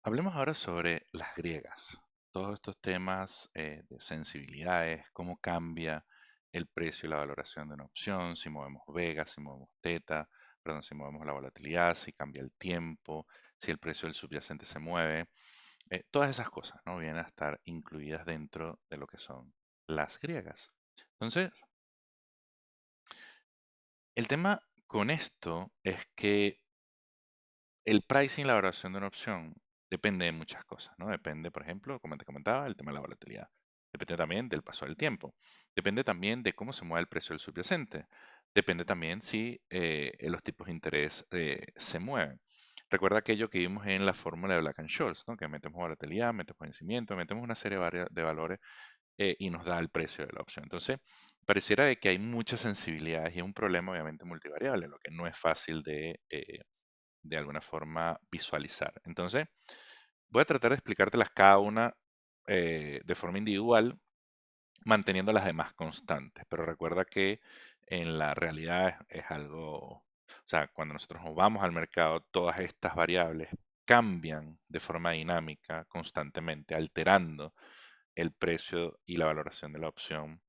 Hablemos ahora sobre las griegas. Todos estos temas de sensibilidades, cómo cambia el precio y la valoración de una opción, si movemos vega, si movemos teta, perdón, si movemos la volatilidad, si cambia el tiempo, si el precio del subyacente se mueve. Todas esas cosas, ¿no? Vienen a estar incluidas dentro de lo que son las griegas. Entonces, el tema con esto es que el pricing, la valoración de una opción, depende de muchas cosas, ¿no? Depende, por ejemplo, como te comentaba, el tema de la volatilidad. Depende también del paso del tiempo. Depende también de cómo se mueve el precio del subyacente. Depende también si los tipos de interés se mueven. Recuerda aquello que vimos en la fórmula de Black-Scholes, ¿no? Que metemos volatilidad, metemos vencimiento, metemos una serie de valores y nos da el precio de la opción. Entonces, pareciera de que hay muchas sensibilidades y es un problema obviamente multivariable, lo que no es fácil de alguna forma visualizar. Entonces, voy a tratar de explicártelas cada una de forma individual, manteniendo las demás constantes. Pero recuerda que en la realidad es algo, o sea, cuando nosotros nos vamos al mercado, todas estas variables cambian de forma dinámica constantemente, alterando el precio y la valoración de la opción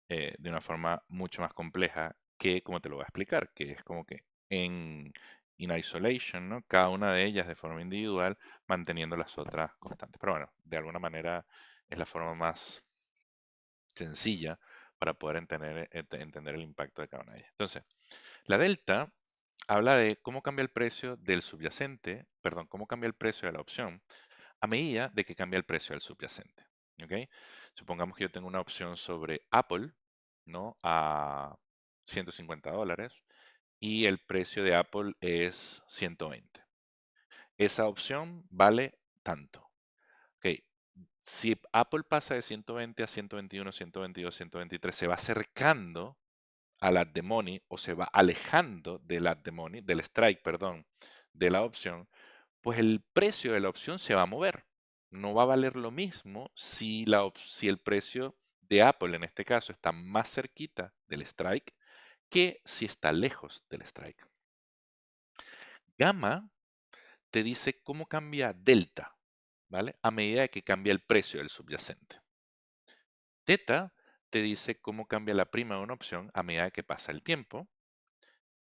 de una forma mucho más compleja que, como te lo voy a explicar, que es como que in isolation, ¿no? Cada una de ellas de forma individual, manteniendo las otras constantes. Pero bueno, de alguna manera es la forma más sencilla para poder entender el impacto de cada una de ellas. Entonces, la delta habla de cómo cambia el precio del subyacente, perdón, cómo cambia el precio de la opción a medida de que cambia el precio del subyacente. ¿Ok? Supongamos que yo tengo una opción sobre Apple, ¿no? A $150 y el precio de Apple es 120. Esa opción vale tanto. Ok, si Apple pasa de 120 a 121, 122, 123, se va acercando al at the money o se va alejando del at the money, del strike, perdón, de la opción, pues el precio de la opción se va a mover. No va a valer lo mismo si el precio de Apple en este caso está más cerquita del strike que si está lejos del strike. Gamma te dice cómo cambia delta, ¿vale? A medida de que cambia el precio del subyacente. Teta te dice cómo cambia la prima de una opción a medida que pasa el tiempo.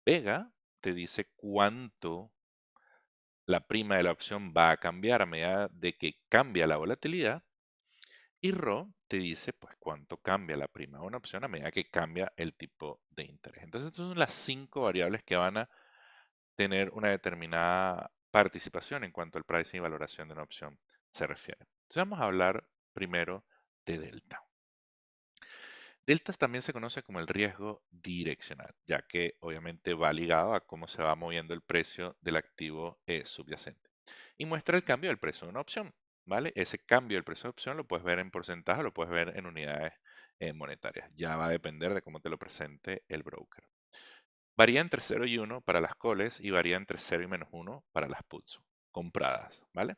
Vega te dice cuánto la prima de la opción va a cambiar a medida de que cambia la volatilidad. Y Rho te dice pues cuánto cambia la prima de una opción a medida que cambia el tipo de interés. Entonces, estas son las 5 variables que van a tener una determinada participación en cuanto al pricing y valoración de una opción se refiere. Entonces, vamos a hablar primero de delta. Delta también se conoce como el riesgo direccional, ya que obviamente va ligado a cómo se va moviendo el precio del activo subyacente. Y muestra el cambio del precio de una opción, ¿vale? Ese cambio del precio de opción lo puedes ver en porcentaje, lo puedes ver en unidades monetarias. Ya va a depender de cómo te lo presente el broker. Varía entre 0 y 1 para las calls y varía entre 0 y -1 para las puts compradas, ¿vale?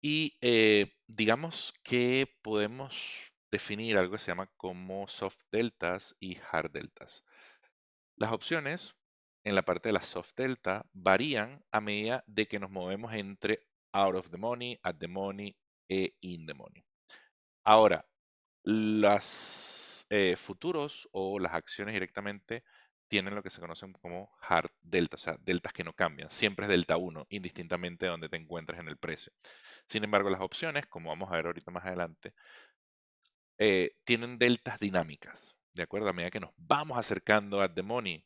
Y digamos que podemos definir algo que se llama como soft deltas y hard deltas. Las opciones en la parte de la soft delta varían a medida de que nos movemos entre out of the money, at the money e in the money. Ahora, las futuros o las acciones directamente tienen lo que se conocen como hard delta, o sea, deltas que no cambian. Siempre es delta 1, indistintamente de donde te encuentres en el precio. Sin embargo, las opciones, como vamos a ver ahorita más adelante, tienen deltas dinámicas, ¿de acuerdo? A medida que nos vamos acercando a the money,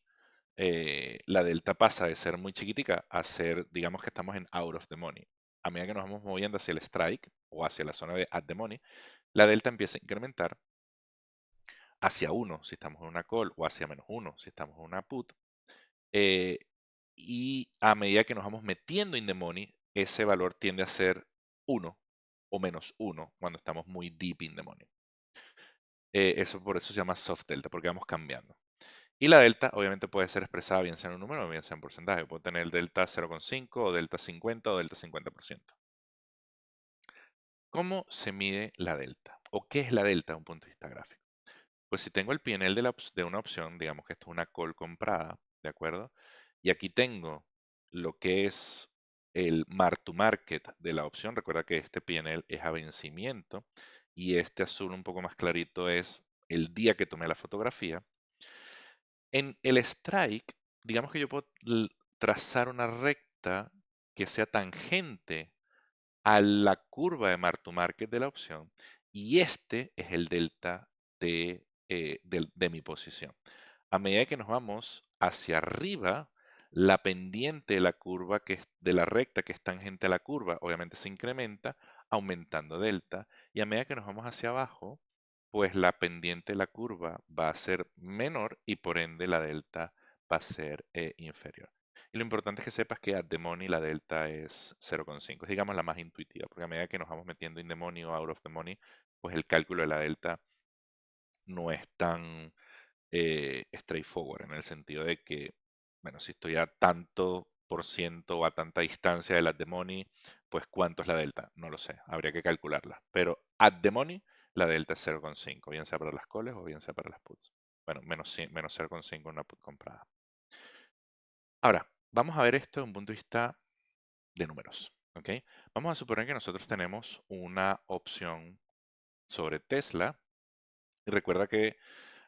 la delta pasa de ser muy chiquitica a ser, digamos que estamos en out of the money. A medida que nos vamos moviendo hacia el strike o hacia la zona de at the money, la delta empieza a incrementar hacia 1 si estamos en una call o hacia -1 si estamos en una put. eh, y a medida que nos vamos metiendo in the money, ese valor tiende a ser 1 o -1 cuando estamos muy deep in the money. Eso por eso se llama soft delta, porque vamos cambiando. Y la delta obviamente puede ser expresada bien sea en un número o bien sea en porcentaje. Puedo tener el delta 0,5 o delta 50 o delta 50%. ¿Cómo se mide la delta? ¿O qué es la delta desde un punto de vista gráfico? Pues si tengo el P&L de una opción, digamos que esto es una call comprada, ¿de acuerdo? Y aquí tengo lo que es el mark to market de la opción. Recuerda que este PNL es a vencimiento y este azul un poco más clarito es el día que tomé la fotografía. En el strike, digamos que yo puedo trazar una recta que sea tangente a la curva de mark to market de la opción y este es el delta de mi posición. A medida que nos vamos hacia arriba, la pendiente de la curva, de la recta que es tangente a la curva, obviamente se incrementa, aumentando delta. Y a medida que nos vamos hacia abajo, pues la pendiente de la curva va a ser menor y por ende la delta va a ser inferior. Y lo importante es que sepas que at the money la delta es 0,5, es digamos la más intuitiva, porque a medida que nos vamos metiendo in the money o out of the money, pues el cálculo de la delta no es tan straightforward, en el sentido de que, bueno, si estoy a tanto por ciento o a tanta distancia de la at the money, pues cuánto es la delta, no lo sé, habría que calcularla. Pero at the money, la delta es 0,5, bien sea para las calls o bien sea para las puts. Bueno, menos 0,5 en una put comprada. Ahora, vamos a ver esto desde un punto de vista de números, ¿ok? Vamos a suponer que nosotros tenemos una opción sobre Tesla. Y recuerda que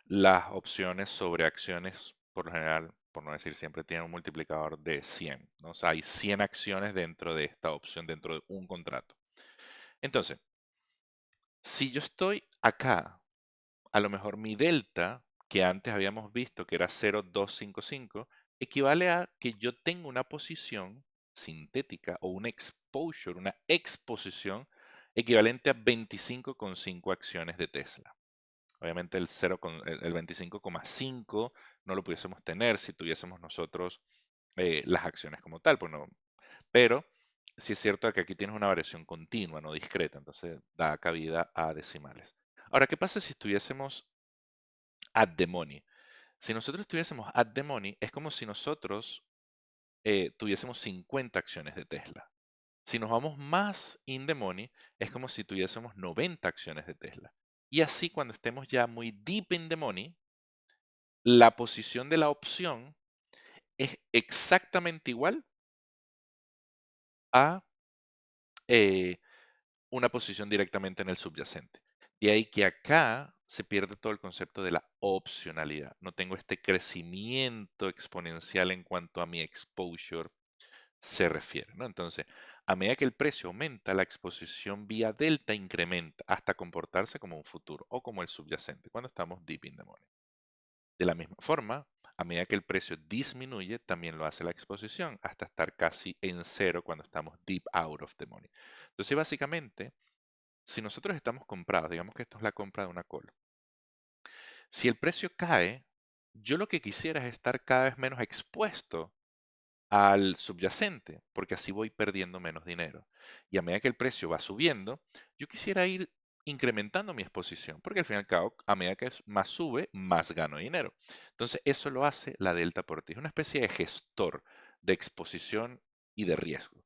las opciones sobre acciones, por lo general, por no decir siempre, tienen un multiplicador de 100, ¿no? O sea, hay 100 acciones dentro de esta opción, dentro de un contrato. Entonces, si yo estoy acá, a lo mejor mi delta, que antes habíamos visto que era 0,255, equivale a que yo tengo una posición sintética o un exposure, una exposición equivalente a 25,5 acciones de Tesla. Obviamente el 25,5 no lo pudiésemos tener si tuviésemos nosotros las acciones como tal, pues no, pero sí es cierto que aquí tienes una variación continua, no discreta, entonces da cabida a decimales. Ahora, ¿qué pasa si estuviésemos at the money? Si nosotros estuviésemos at the money, es como si nosotros tuviésemos 50 acciones de Tesla. Si nos vamos más in the money, es como si tuviésemos 90 acciones de Tesla. Y así cuando estemos ya muy deep in the money, la posición de la opción es exactamente igual a eh, una posición directamente en el subyacente. De ahí que acá se pierde todo el concepto de la opcionalidad. No tengo este crecimiento exponencial en cuanto a mi exposure se refiere, ¿no? Entonces, a medida que el precio aumenta, la exposición vía delta incrementa hasta comportarse como un futuro o como el subyacente cuando estamos deep in the money. De la misma forma, a medida que el precio disminuye, también lo hace la exposición hasta estar casi en cero cuando estamos deep out of the money. Entonces, básicamente, si nosotros estamos comprados, digamos que esto es la compra de una call, si el precio cae, yo lo que quisiera es estar cada vez menos expuesto al subyacente, porque así voy perdiendo menos dinero. Y a medida que el precio va subiendo, yo quisiera ir incrementando mi exposición, porque al fin y al cabo, a medida que más sube, más gano dinero. Entonces, eso lo hace la delta por ti. Es una especie de gestor de exposición y de riesgo.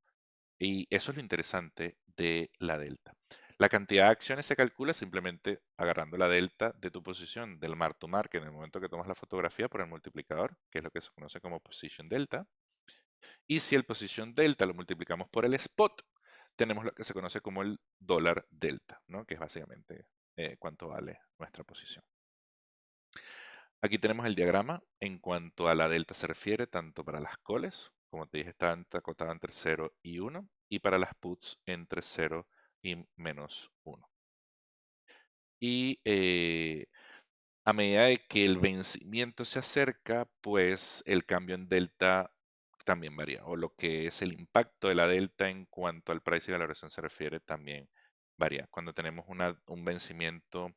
Y eso es lo interesante de la delta. La cantidad de acciones se calcula simplemente agarrando la delta de tu posición del mark to market en el momento que tomas la fotografía por el multiplicador, que es lo que se conoce como position delta. Y si el posición delta lo multiplicamos por el spot, tenemos lo que se conoce como el dólar delta, ¿no? Que es básicamente cuánto vale nuestra posición. Aquí tenemos el diagrama en cuanto a la delta se refiere, tanto para las calls, como te dije, está acotada entre 0 y 1, y para las puts entre 0 y -1. Y a medida de que el vencimiento se acerca, pues el cambio en delta también varía, o lo que es el impacto de la delta en cuanto al precio y valoración se refiere también varía. Cuando tenemos un vencimiento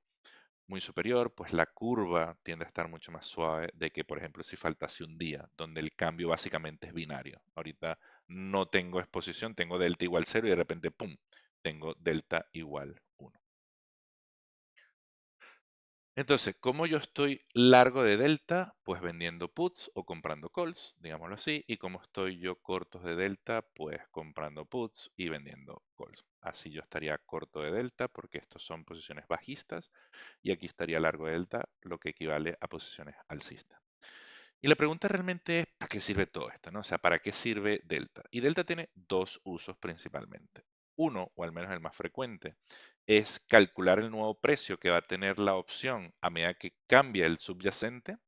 muy superior, pues la curva tiende a estar mucho más suave de que, por ejemplo, si faltase un día, donde el cambio básicamente es binario. Ahorita no tengo exposición, tengo delta igual 0 y de repente, ¡pum!, tengo delta igual 1. Entonces, ¿cómo yo estoy largo de delta? Pues vendiendo puts o comprando calls, digámoslo así. ¿Y cómo estoy yo cortos de delta? Pues comprando puts y vendiendo calls. Así yo estaría corto de delta porque estos son posiciones bajistas y aquí estaría largo de delta, lo que equivale a posiciones alcistas. Y la pregunta realmente es, ¿para qué sirve todo esto, no? O sea, ¿para qué sirve Delta? Y Delta tiene dos usos principalmente. Uno, o al menos el más frecuente, es calcular el nuevo precio que va a tener la opción a medida que cambia el subyacente.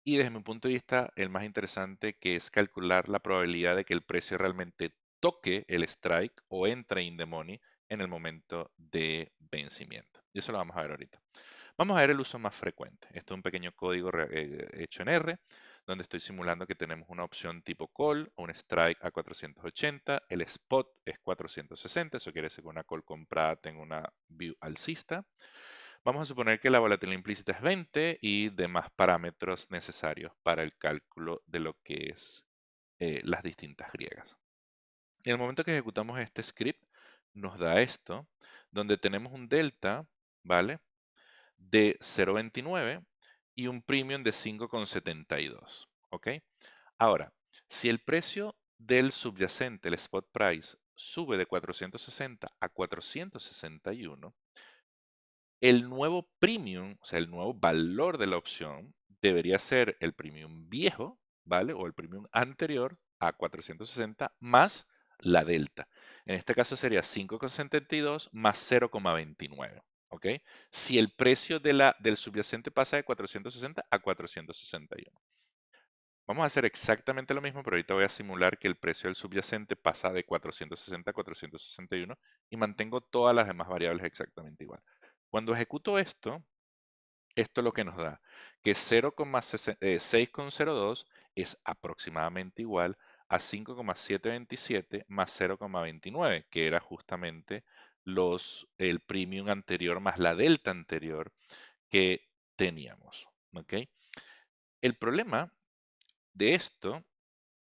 Y desde mi punto de vista, el más interesante, que es calcular la probabilidad de que el precio realmente toque el strike o entre in the money en el momento de vencimiento. Y eso lo vamos a ver ahorita. Vamos a ver el uso más frecuente. Esto es un pequeño código hecho en R, donde estoy simulando que tenemos una opción tipo call o un strike a 480. El spot es 460, eso quiere decir que una call comprada tengo una view alcista. Vamos a suponer que la volatilidad implícita es 20 y demás parámetros necesarios para el cálculo de lo que es las distintas griegas. En el momento que ejecutamos este script, nos da esto, donde tenemos un delta, ¿vale? De 0,29 y un premium de 5,72, ¿ok? Ahora, si el precio del subyacente, el spot price, sube de 460 a 461, el nuevo premium, o sea, el nuevo valor de la opción, debería ser el premium viejo, ¿vale? O el premium anterior a 460 más la delta. En este caso sería 5,72 más 0,29, ¿ok? Si el precio del subyacente pasa de 460 a 461. Vamos a hacer exactamente lo mismo, pero ahorita voy a simular que el precio del subyacente pasa de 460 a 461 y mantengo todas las demás variables exactamente igual. Cuando ejecuto esto lo que nos da que 6,02 es aproximadamente igual a 5,727 más 0,29, que era justamente el premium anterior más la delta anterior que teníamos. ¿Ok? El problema de esto,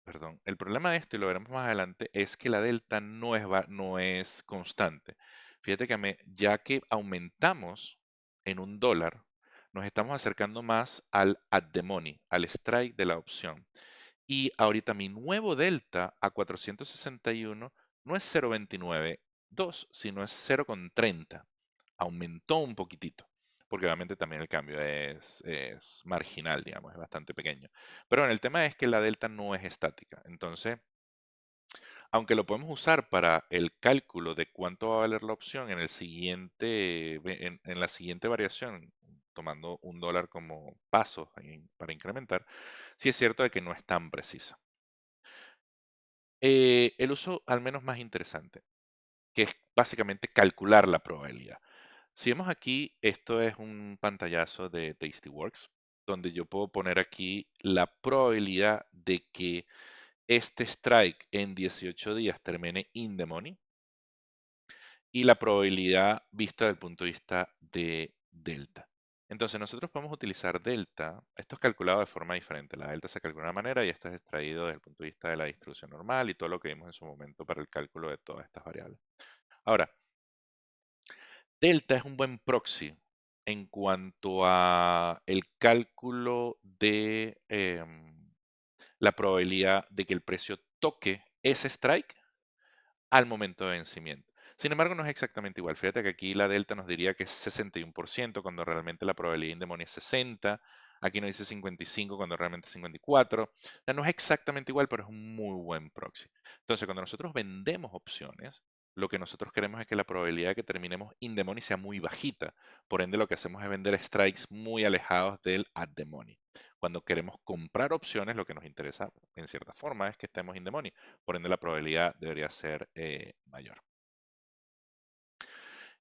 perdón, el problema de esto, y lo veremos más adelante, es que la delta no es constante. Fíjate que ya que aumentamos en un dólar, nos estamos acercando más al at the money, al strike de la opción. Y ahorita mi nuevo delta a 461 no es 0,29,2, sino es 0,30. Aumentó un poquitito, porque obviamente también el cambio es marginal, digamos, es bastante pequeño. Pero bueno, el tema es que la delta no es estática. Entonces, aunque lo podemos usar para el cálculo de cuánto va a valer la opción en en la siguiente variación, tomando un dólar como paso para incrementar, sí es cierto de que no es tan precisa. El uso al menos más interesante, que es básicamente calcular la probabilidad. Si vemos aquí, esto es un pantallazo de Tastyworks, donde yo puedo poner aquí la probabilidad de que este strike en 18 días termine in the money y la probabilidad vista desde el punto de vista de delta. Entonces nosotros podemos utilizar delta, esto es calculado de forma diferente, la delta se calcula de una manera y esto es extraído desde el punto de vista de la distribución normal y todo lo que vimos en su momento para el cálculo de todas estas variables. Ahora, delta es un buen proxy en cuanto a el cálculo de la probabilidad de que el precio toque ese strike al momento de vencimiento. Sin embargo, no es exactamente igual. Fíjate que aquí la delta nos diría que es 61% cuando realmente la probabilidad in the money es 60. Aquí nos dice 55 cuando realmente es 54. O sea, no es exactamente igual, pero es un muy buen proxy. Entonces, cuando nosotros vendemos opciones, lo que nosotros queremos es que la probabilidad de que terminemos in the money sea muy bajita. Por ende, lo que hacemos es vender strikes muy alejados del at the money. Cuando queremos comprar opciones, lo que nos interesa, en cierta forma, es que estemos in the money. Por ende, la probabilidad debería ser mayor.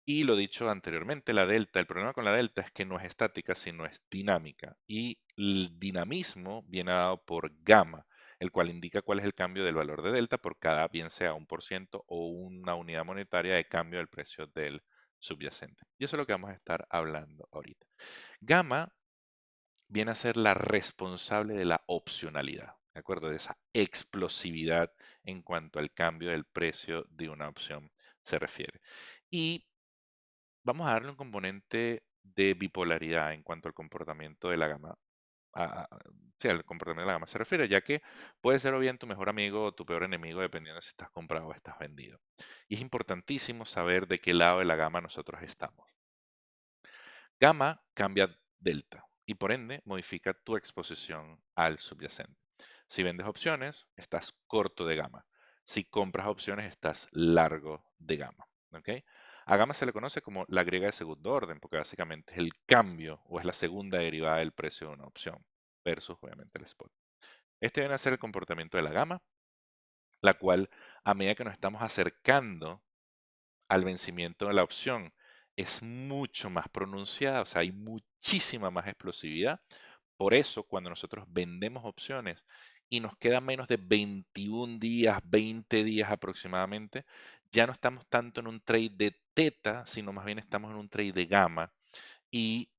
Y lo dicho anteriormente, la delta, el problema con la delta es que no es estática, sino es dinámica. Y el dinamismo viene dado por gamma, el cual indica cuál es el cambio del valor de delta por cada, bien sea 1% o una unidad monetaria de cambio del precio del subyacente. Y eso es lo que vamos a estar hablando ahorita. Gamma viene a ser la responsable de la opcionalidad, ¿de acuerdo? De esa explosividad en cuanto al cambio del precio de una opción se refiere. Y vamos a darle un componente de bipolaridad en cuanto al comportamiento de la gama. Sí, al comportamiento de la gama se refiere, ya que puede ser o bien tu mejor amigo o tu peor enemigo dependiendo de si estás comprado o estás vendido. Y es importantísimo saber de qué lado de la gama nosotros estamos. Gamma cambia delta y por ende modifica tu exposición al subyacente. Si vendes opciones, estás corto de gama. Si compras opciones, estás largo de gama. ¿Ok? A gama se le conoce como la griega de segundo orden, porque básicamente es el cambio o es la segunda derivada del precio de una opción, versus obviamente el spot. Este viene a ser el comportamiento de la gama, la cual a medida que nos estamos acercando al vencimiento de la opción es mucho más pronunciada, o sea, hay muchísima más explosividad. Por eso, cuando nosotros vendemos opciones y nos quedan menos de 21 días, 20 días aproximadamente, ya no estamos tanto en un trade de teta, sino más bien estamos en un trade de gamma. Y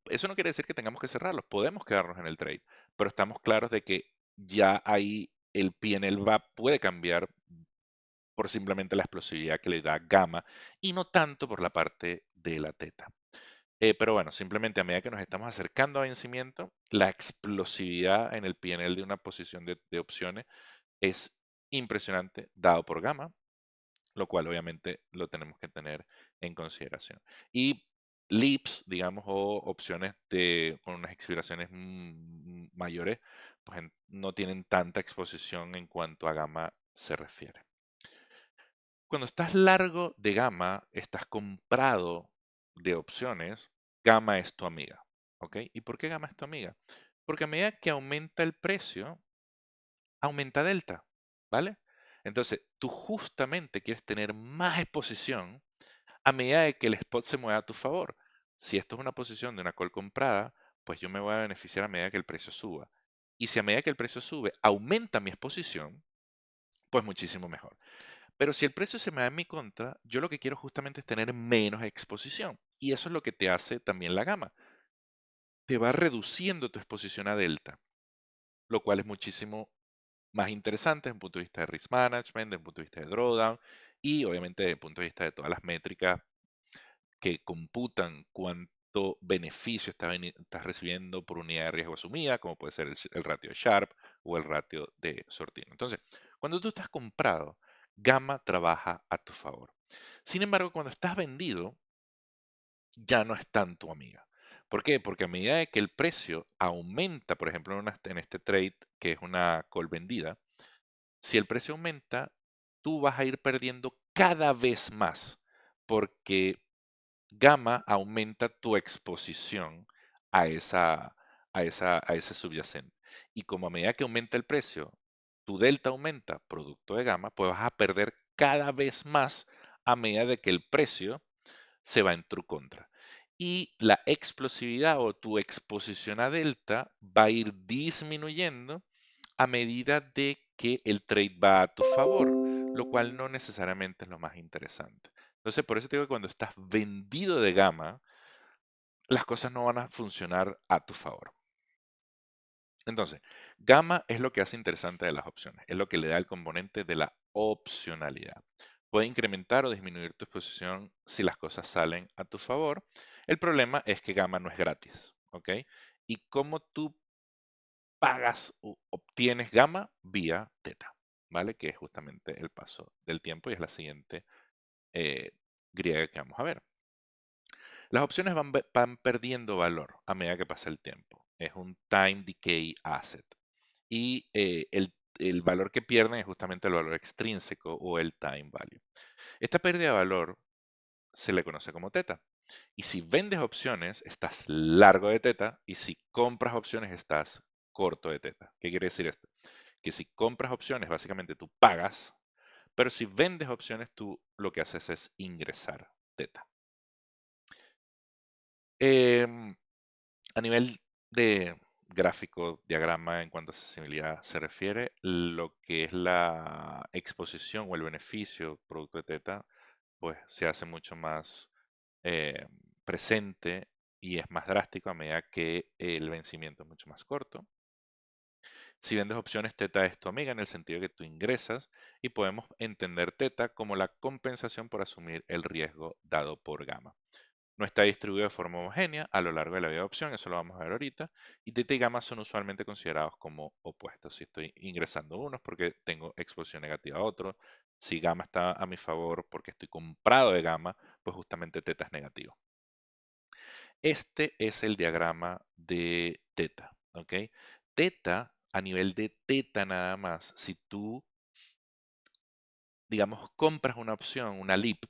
eso no quiere decir que tengamos que cerrarlos, podemos quedarnos en el trade, pero estamos claros de que ya ahí el PNL puede cambiar por simplemente la explosividad que le da gamma y no tanto por la parte de la teta. Pero bueno, simplemente a medida que nos estamos acercando a vencimiento, la explosividad en el PNL de una posición de opciones es impresionante, dado por gamma, lo cual obviamente lo tenemos que tener en consideración. Y LEAPS, digamos, o opciones con unas expiraciones mayores, pues no tienen tanta exposición en cuanto a gamma se refiere. Cuando estás largo de gama, estás comprado de opciones, gama es tu amiga. ¿Ok? ¿Y por qué gama es tu amiga? Porque a medida que aumenta el precio, aumenta delta. ¿Vale? Entonces, tú justamente quieres tener más exposición a medida de que el spot se mueva a tu favor. Si esto es una posición de una call comprada, pues yo me voy a beneficiar a medida que el precio suba. Y si a medida que el precio sube aumenta mi exposición, pues muchísimo mejor. Pero si el precio se me da en mi contra, yo lo que quiero justamente es tener menos exposición. Y eso es lo que te hace también la gama. Te va reduciendo tu exposición a delta, lo cual es muchísimo más interesante desde un punto de vista de risk management, desde un punto de vista de drawdown y obviamente desde el punto de vista de todas las métricas que computan cuánto beneficio estás recibiendo por unidad de riesgo asumida, como puede ser el ratio de Sharpe o el ratio de Sortino. Entonces, cuando tú estás comprado, gamma trabaja a tu favor. Sin embargo, cuando estás vendido, ya no es tan tu amiga. ¿Por qué? Porque a medida de que el precio aumenta, por ejemplo, en este trade que es una call vendida, si el precio aumenta, tú vas a ir perdiendo cada vez más, porque gamma aumenta tu exposición a a ese subyacente. Y como a medida que aumenta el precio, tu delta aumenta, producto de gamma, pues vas a perder cada vez más a medida de que el precio se va en tu contra. Y la explosividad o tu exposición a delta va a ir disminuyendo a medida de que el trade va a tu favor, lo cual no necesariamente es lo más interesante. Entonces, por eso te digo que cuando estás vendido de gama, las cosas no van a funcionar a tu favor. Entonces, gamma es lo que hace interesante de las opciones, es lo que le da el componente de la opcionalidad. Puede incrementar o disminuir tu exposición si las cosas salen a tu favor. El problema es que gamma no es gratis, ¿ok? Y cómo tú pagas o obtienes gamma vía teta, ¿vale? Que es justamente el paso del tiempo y es la siguiente eh, griega que vamos a ver. Las opciones van perdiendo valor a medida que pasa el tiempo. Es un time decay asset. Y el valor que pierden es justamente el valor extrínseco o el time value. Esta pérdida de valor se le conoce como teta. Y si vendes opciones, estás largo de teta. Y si compras opciones, estás corto de teta. ¿Qué quiere decir esto? Que si compras opciones, básicamente tú pagas. Pero si vendes opciones, tú lo que haces es ingresar teta. Em, A nivel de gráfico, diagrama, en cuanto a sensibilidad se refiere, lo que es la exposición o el beneficio producto de teta, pues se hace mucho más eh, presente y es más drástico a medida que el vencimiento es mucho más corto. Si vendes opciones, teta es tu amiga en el sentido que tú ingresas y podemos entender teta como la compensación por asumir el riesgo dado por gamma. No está distribuido de forma homogénea a lo largo de la vida de opción, eso lo vamos a ver ahorita, y teta y gamma son usualmente considerados como opuestos. Si estoy ingresando unos porque tengo exposición negativa a otro, si gamma está a mi favor porque estoy comprado de gamma, pues justamente teta es negativo. Este es el diagrama de teta, ¿ok? Teta, a nivel de teta nada más, si tú, digamos, compras una opción, una LIP,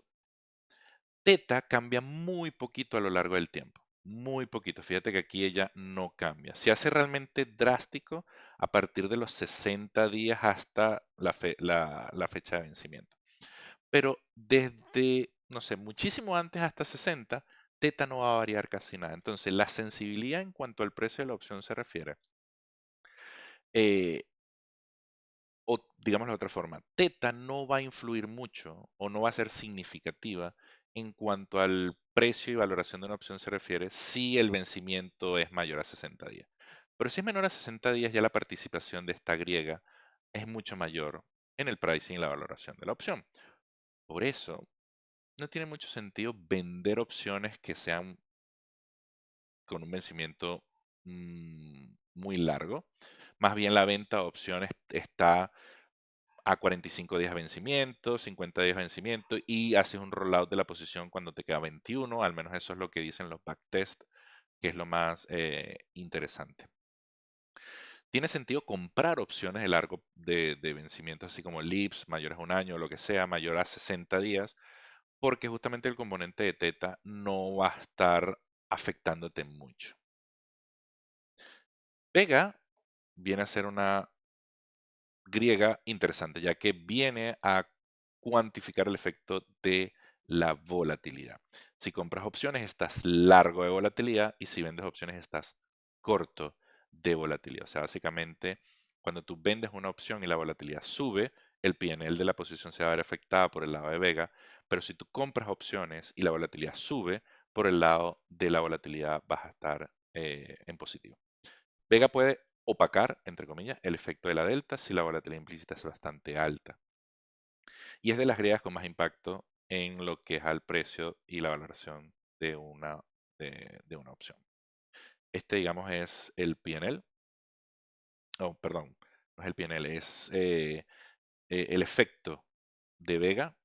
teta cambia muy poquito a lo largo del tiempo. Muy poquito. Fíjate que aquí ella no cambia. Se hace realmente drástico a partir de los 60 días hasta la fecha de vencimiento. Pero desde, no sé, muchísimo antes hasta 60, teta no va a variar casi nada. Entonces, la sensibilidad en cuanto al precio de la opción se refiere, eh, o digámoslo de otra forma, teta no va a influir mucho o no va a ser significativa en cuanto al precio y valoración de una opción se refiere si el vencimiento es mayor a 60 días. Pero si es menor a 60 días, ya la participación de esta griega es mucho mayor en el pricing y la valoración de la opción. Por eso, no tiene mucho sentido vender opciones que sean con un vencimiento muy largo. Más bien la venta de opciones está a 45 días de vencimiento, 50 días de vencimiento y haces un rollout de la posición cuando te queda 21, al menos eso es lo que dicen los backtest, que es lo más interesante. Tiene sentido comprar opciones de largo de vencimiento, así como LIPS, mayores a un año, o lo que sea, mayor a 60 días, porque justamente el componente de teta no va a estar afectándote mucho. Vega viene a ser una griega interesante, ya que viene a cuantificar el efecto de la volatilidad. Si compras opciones, estás largo de volatilidad y si vendes opciones, estás corto de volatilidad. O sea, básicamente, cuando tú vendes una opción y la volatilidad sube, el P&L de la posición se va a ver afectada por el lado de Vega, pero si tú compras opciones y la volatilidad sube, por el lado de la volatilidad vas a estar en positivo. Vega puede opacar, entre comillas, el efecto de la delta si la volatilidad implícita es bastante alta. Y es de las griegas con más impacto en lo que es al precio y la valoración de una opción. Este, digamos, es el PNL. Oh, perdón, no es el PNL, es el efecto de Vega.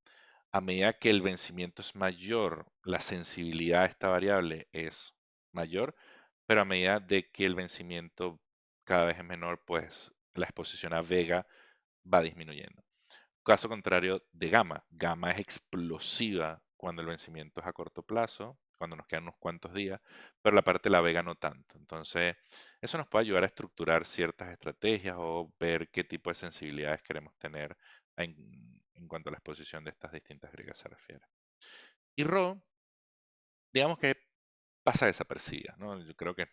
A medida que el vencimiento es mayor, la sensibilidad a esta variable es mayor, pero a medida de que el vencimiento cada vez es menor, pues la exposición a Vega va disminuyendo. Caso contrario de Gamma. Gamma es explosiva cuando el vencimiento es a corto plazo, cuando nos quedan unos cuantos días, pero la parte de la Vega no tanto. Entonces, eso nos puede ayudar a estructurar ciertas estrategias o ver qué tipo de sensibilidades queremos tener en cuanto a la exposición de estas distintas griegas se refiere. Y Rho, digamos que pasa desapercibida, ¿no? Yo creo que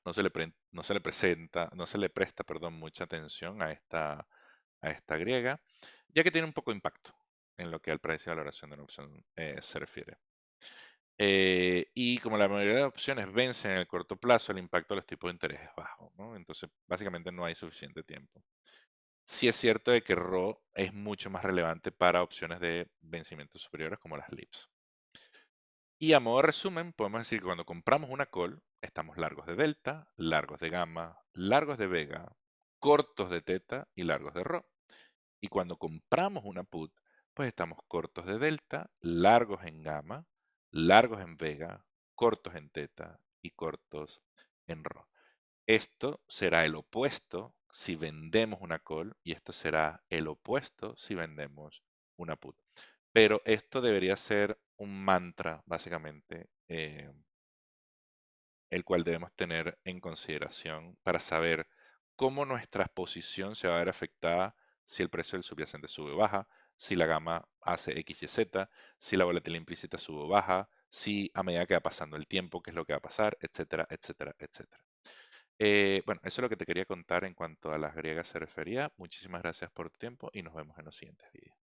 no se le presenta, no se le presta, perdón, mucha atención a esta griega, ya que tiene un poco de impacto en lo que al precio de valoración de una opción se refiere. Y como la mayoría de opciones vencen en el corto plazo, el impacto de los tipos de interés es bajo, ¿no? Entonces, básicamente no hay suficiente tiempo. Sí es cierto de que RO es mucho más relevante para opciones de vencimientos superiores como las LIPS. Y a modo de resumen, podemos decir que cuando compramos una call, estamos largos de delta, largos de gamma, largos de vega, cortos de teta y largos de RO. Y cuando compramos una put, pues estamos cortos de delta, largos en gamma, largos en vega, cortos en teta y cortos en RO. Esto será el opuesto si vendemos una call y esto será el opuesto si vendemos una put. Pero esto debería ser un mantra, básicamente, el cual debemos tener en consideración para saber cómo nuestra posición se va a ver afectada si el precio del subyacente sube o baja, si la gama hace X, Y, Z, si la volatilidad implícita sube o baja, si a medida que va pasando el tiempo, qué es lo que va a pasar, etcétera, etcétera, etcétera. Bueno, eso es lo que te quería contar en cuanto a las griegas se refería. Muchísimas gracias por tu tiempo y nos vemos en los siguientes vídeos.